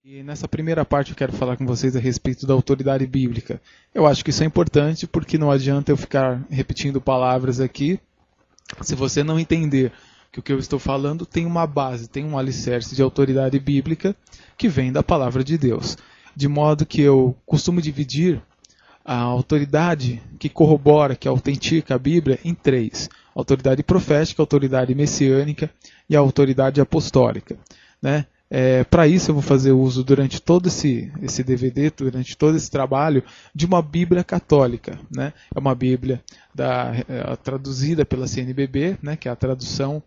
E nessa primeira parte eu quero falar com vocês a respeito da autoridade bíblica. Eu acho que isso é importante porque não adianta eu ficar repetindo palavras aqui se você não entender que o que eu estou falando tem uma base, tem um alicerce de autoridade bíblica que vem da palavra de Deus. De modo que eu costumo dividir a autoridade que corrobora, que autentica a Bíblia em três: a autoridade profética, a autoridade messiânica e a autoridade apostólica, né? Para isso eu vou fazer uso durante todo esse DVD, durante todo esse trabalho, de uma Bíblia católica, né? É uma Bíblia traduzida pela CNBB, né? Que é a tradução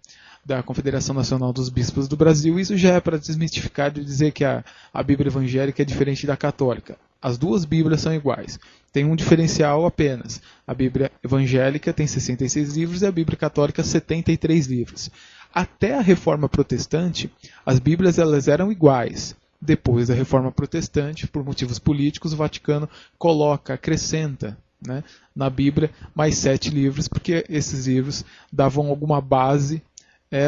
da Confederação Nacional dos Bispos do Brasil. Isso já é para desmistificar de dizer que a Bíblia evangélica é diferente da católica. As duas Bíblias são iguais. Tem um diferencial apenas. A Bíblia evangélica tem 66 livros e a Bíblia católica 73 livros. Até a Reforma Protestante, as Bíblias elas eram iguais. Depois da Reforma Protestante, por motivos políticos, o Vaticano acrescenta, né, na Bíblia mais 7 livros, porque esses livros davam alguma base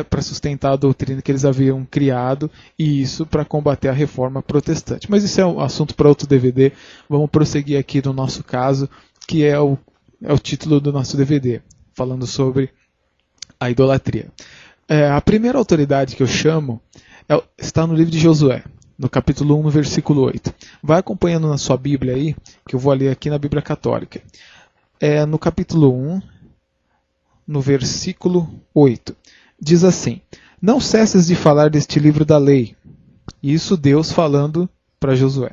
para sustentar a doutrina que eles haviam criado, e isso para combater a Reforma Protestante. Mas isso é um assunto para outro DVD. Vamos prosseguir aqui no nosso caso, que é o título do nosso DVD, falando sobre a idolatria. A primeira autoridade que eu chamo está no livro de Josué, no capítulo 1, no versículo 8. Vai acompanhando na sua Bíblia aí, que eu vou ler aqui na Bíblia Católica. No capítulo 1, no versículo 8. Diz assim: não cesses de falar deste livro da lei. Isso Deus falando para Josué.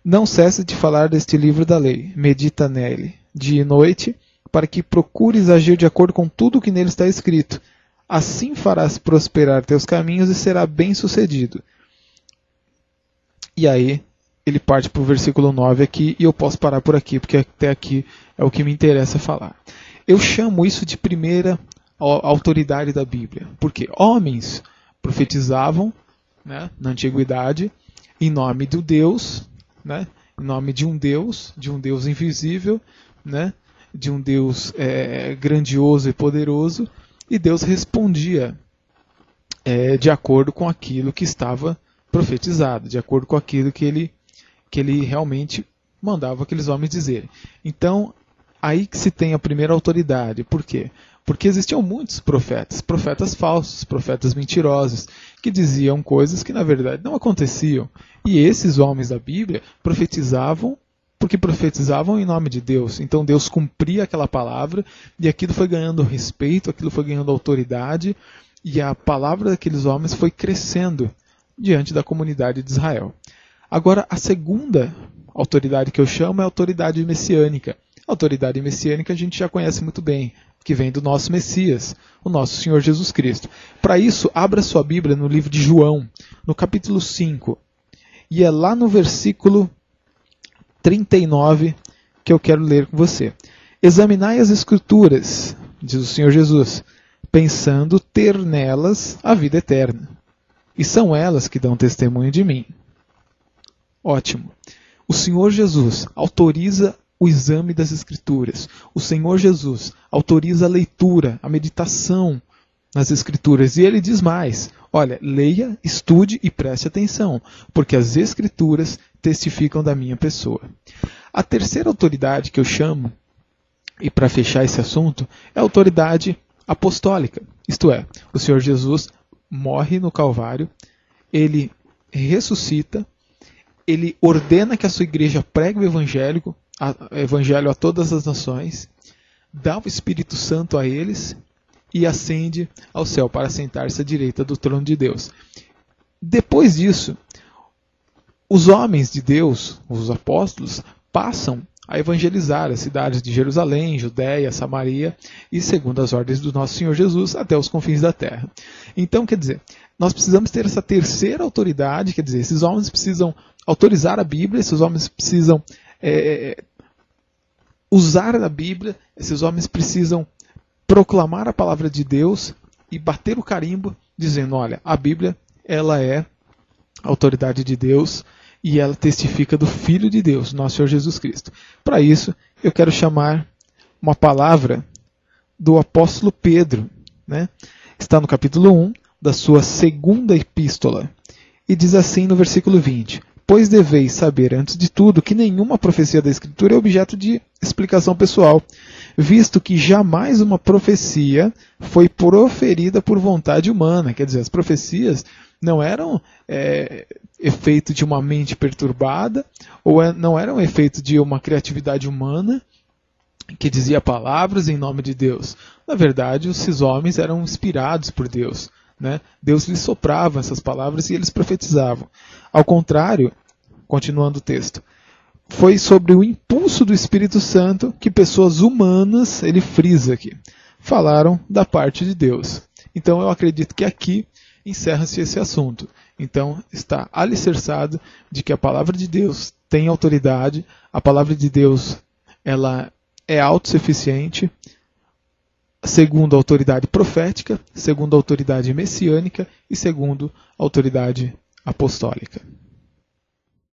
Não cesses de falar deste livro da lei. Medita nele dia e noite, para que procures agir de acordo com tudo o que nele está escrito. Assim farás prosperar teus caminhos e será bem-sucedido. E aí, ele parte para o versículo 9 aqui, e eu posso parar por aqui, porque até aqui é o que me interessa falar. Eu chamo isso de primeira autoridade da Bíblia, porque homens profetizavam, né, na antiguidade, em nome do Deus, né, em nome de um Deus invisível, né, de um Deus grandioso e poderoso, e Deus respondia de acordo com aquilo que estava profetizado, de acordo com aquilo que ele realmente mandava aqueles homens dizerem. Então, aí que se tem a primeira autoridade. Por quê? Porque existiam muitos profetas falsos, profetas mentirosos, que diziam coisas que na verdade não aconteciam. E esses homens da Bíblia profetizavam porque profetizavam em nome de Deus. Então Deus cumpria aquela palavra, e aquilo foi ganhando respeito, aquilo foi ganhando autoridade, e a palavra daqueles homens foi crescendo diante da comunidade de Israel. Agora, a segunda autoridade que eu chamo é a autoridade messiânica. A autoridade messiânica a gente já conhece muito bem, que vem do nosso Messias, o nosso Senhor Jesus Cristo. Para isso, abra sua Bíblia no livro de João, no capítulo 5, e é lá no versículo 39 que eu quero ler com você. Examinai as Escrituras, diz o Senhor Jesus, pensando ter nelas a vida eterna. E são elas que dão testemunho de mim. Ótimo. O Senhor Jesus autoriza o exame das Escrituras. O Senhor Jesus autoriza a leitura, a meditação nas Escrituras. E ele diz mais: olha, leia, estude e preste atenção, porque as Escrituras testificam da minha pessoa. A terceira autoridade que eu chamo, e para fechar esse assunto, é a autoridade apostólica. Isto é, o Senhor Jesus morre no Calvário, ele ressuscita, ele ordena que a sua igreja pregue o evangelho a todas as nações, dá o Espírito Santo a eles e ascende ao céu para sentar-se à direita do trono de Deus. Depois disso, os homens de Deus, os apóstolos, passam a evangelizar as cidades de Jerusalém, Judéia, Samaria e, segundo as ordens do nosso Senhor Jesus, até os confins da terra. Então, quer dizer, nós precisamos ter essa terceira autoridade, quer dizer, esses homens precisam autorizar a Bíblia, esses homens precisam usar a Bíblia, esses homens precisam proclamar a palavra de Deus e bater o carimbo dizendo: olha, a Bíblia ela é a autoridade de Deus e ela testifica do Filho de Deus, nosso Senhor Jesus Cristo. Para isso, eu quero chamar uma palavra do apóstolo Pedro, né? Está no capítulo 1 da sua segunda epístola. E diz assim no versículo 20: pois deveis saber antes de tudo que nenhuma profecia da Escritura é objeto de explicação pessoal, visto que jamais uma profecia foi proferida por vontade humana. Quer dizer, as profecias não eram efeito de uma mente perturbada, ou não eram efeito de uma criatividade humana que dizia palavras em nome de Deus. Na verdade, esses homens eram inspirados por Deus. Né? Deus lhes soprava essas palavras e eles profetizavam. Ao contrário, continuando o texto, foi sobre o impulso do Espírito Santo que pessoas humanas, ele frisa aqui, falaram da parte de Deus. Então eu acredito que aqui encerra-se esse assunto. Então está alicerçado de que a palavra de Deus tem autoridade, a palavra de Deus ela é autossuficiente, segundo a autoridade profética, segundo a autoridade messiânica e segundo a autoridade apostólica.